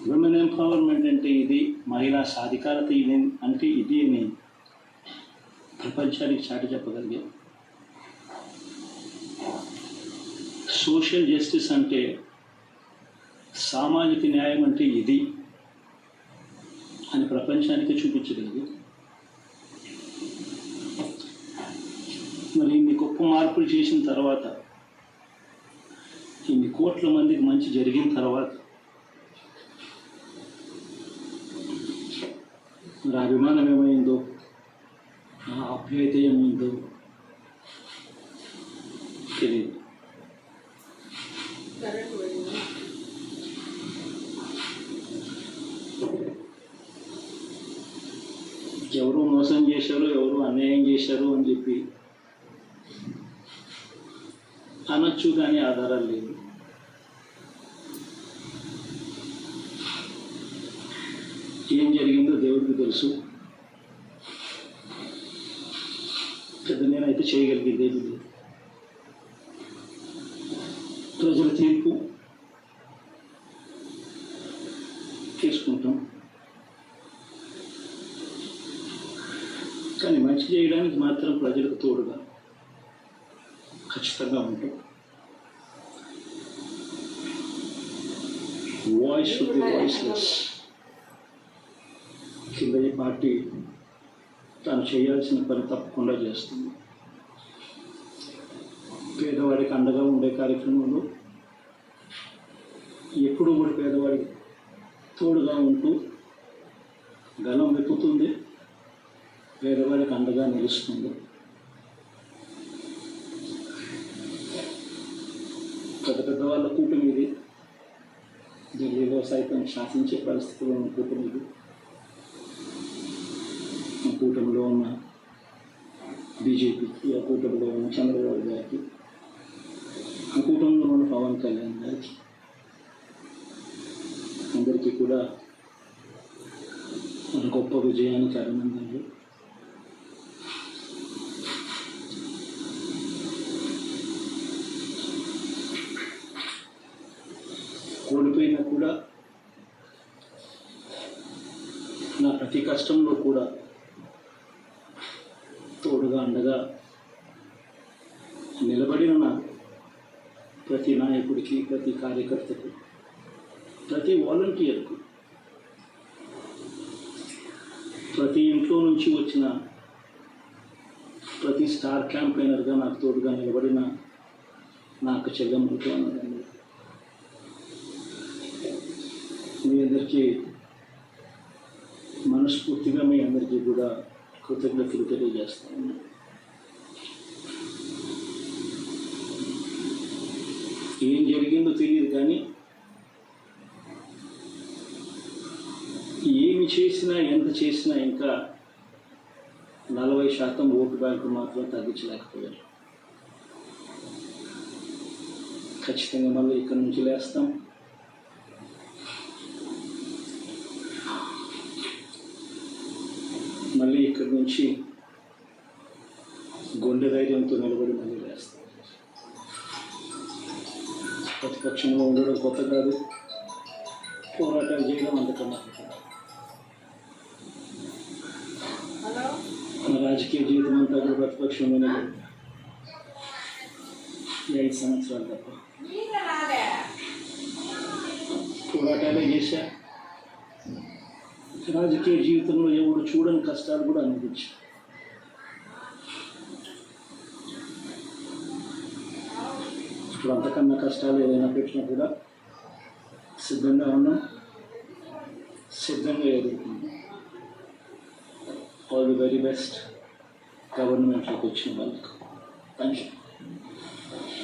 Women empowerment అంటే ఇది, మహిళా సాధికారత ఇది అంటే ఇది అని ప్రపంచానికి చాటి చెప్పగలిగే. సోషల్ జస్టిస్ అంటే, సామాజిక న్యాయం అంటే ఇది అని ప్రపంచానికి చూపించగలిగే. మరి ఇన్ని గొప్ప మార్పులు చేసిన తర్వాత, ఇన్ని కోట్ల మందికి మంచి జరిగిన తర్వాత, మరి అభిమానం ఏమైందో, ఆ ఆప్యాయత ఏమైందో తెలియదు. ఎవరు మోసం చేశారు, ఎవరు అన్యాయం చేశారు అని చెప్పి అనొచ్చు, కానీ ఆధారాలు లేవు. ఏం జరిగిందో దేవుడికి తెలుసు. పెద్ద నేనైతే చేయగలిగేది ఏమి లేదు. ప్రజల తీర్పు తీసుకుంటాం, కానీ మంచి చేయడానికి మాత్రం ప్రజలకు తోడుగా ఖచ్చితంగా ఉంటాం. వాయిస్ ఆఫ్ ది వాయిస్లెస్ కింద ఈ పార్టీ తాను చేయాల్సిన పని తప్పకుండా చేస్తుంది. పేదవాడికి అండగా ఉండే కార్యక్రమంలో ఎప్పుడూ కూడా పేదవాడికి తోడుగా ఉంటూ గలం వెతుకుతుంది, పేదవాడికి అండగా నిలుస్తుంది. పెద్ద పెద్ద వాళ్ళ కూటమి ఇది, ఢిల్లీలో సైతం శాసించే పరిస్థితిలో ఉన్న కూటమి ఇది. ఆ కూటమిలో ఉన్న బీజేపీకి, ఆ కూటమిలో ఉన్న చంద్రబాబు గారికి, ఆ కూటమిలో ఉన్న పవన్ కళ్యాణ్ గారికి, అందరికీ కూడా మన గొప్ప విజయానికి అభినందనలు. ఓడిపోయినా కూడా నా ప్రతి కష్టంలో కూడా తోడుగా అండగా నిలబడిన నా ప్రతి నాయకుడికి, ప్రతి కార్యకర్తకు, ప్రతి వాలంటీర్కు, ప్రతి ఇంట్లో నుంచి వచ్చిన ప్రతి స్టార్ క్యాంపెయినర్గా నాకు తోడుగా నిలబడిన నాకు చెల్లెమ్మలతో అన్నదండి, మీ అందరికీ మనస్ఫూర్తిగా మీ అందరికీ కూడా కృతజ్ఞతలు తెలియజేస్తాను. ఏం జరిగిందో తెలియదు, కానీ ఏమి చేసినా, ఎంత చేసినా ఇంకా 40% ఓటు బ్యాంకు మాత్రం తగ్గించలేకపోయారు. ఖచ్చితంగా మళ్ళీ ఇక్కడి నుంచి లేస్తాం. మళ్ళీ ఇక్కడి నుంచి గుండె ధైర్యంతో నిలబడి మళ్ళీ వేస్తాం. ప్రతిపక్షంలో ఉండడం కొత్త కాదు, పోరాటాలు చేయడం అంతకన్నా. మన రాజకీయ జీవితం అంతా కూడా ప్రతిపక్షంలోనే 5 సంవత్సరాలు తప్ప పోరాటాలే చేశా. రాజకీయ జీవితంలో ఎవరు చూడని కష్టాలు కూడా అనిపించు. ఇప్పుడు అంతకన్నా కష్టాలు ఏదైనా పెట్టినా కూడా సిద్ధంగా ఉన్నాం, సిద్ధంగా ఎదుర్కొన్నాం. ఆల్ ది వెరీ బెస్ట్ గవర్నమెంట్లోకి వచ్చిన వాళ్ళకు. Thank you.